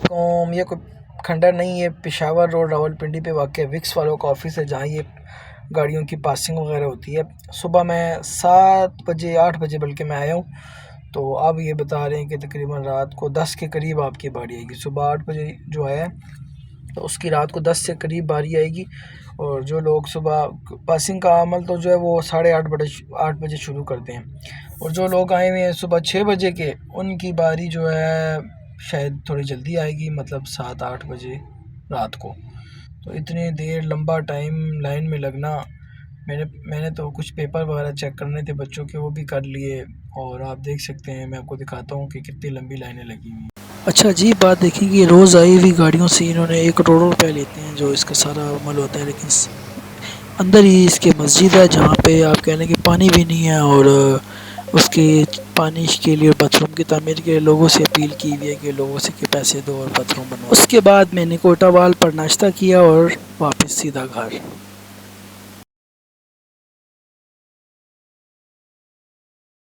علیکم، یہ کوئی کھنڈر نہیں ہے، پشاور روڈ راولپنڈی پہ واقع وکس والوں کا آفس ہے جہاں یہ گاڑیوں کی پاسنگ وغیرہ ہوتی ہے۔ صبح میں 7 بجے 8 بجے بلکہ میں آیا ہوں، تو اب یہ بتا رہے ہیں کہ تقریباً رات کو 10 کے قریب آپ کی باری آئے گی۔ صبح 8 بجے جو ہے تو اس کی رات کو 10 سے قریب باری آئے گی، اور جو لوگ صبح پاسنگ کا عمل تو جو ہے وہ 8:30 بجے شروع کرتے ہیں، اور جو لوگ آئے ہوئے ہیں صبح 6 بجے کے ان کی باری جو ہے شاید تھوڑی جلدی آئے گی، مطلب 7-8 بجے رات کو۔ تو اتنی دیر لمبا ٹائم لائن میں لگنا، میں نے تو کچھ پیپر وغیرہ چیک کرنے تھے بچوں کے، وہ بھی کر لیے، اور آپ دیکھ سکتے ہیں میں آپ کو دکھاتا ہوں کہ کتنی لمبی لائنیں لگی ہوئی ہیں۔ اچھا عجیب بات دیکھیں کہ روز آئی ہوئی گاڑیوں سے انہوں نے 1 کروڑ روپے لیتے ہیں جو اس کا سارا عمل ہوتا ہے، لیکن اندر ہی اس کے مسجد ہے جہاں پہ آپ کہہ لیں کہ پانی بھی نہیں ہے، اور اس کے پانی کے لیے باتھ روم کی تعمیر کے لوگوں سے اپیل کی ہوئی ہے کہ لوگوں سے کہ پیسے دو اور باتھ روم بنواؤ۔ اس کے بعد میں نے کوئٹہ وال پر ناشتہ کیا اور واپس سیدھا گھر۔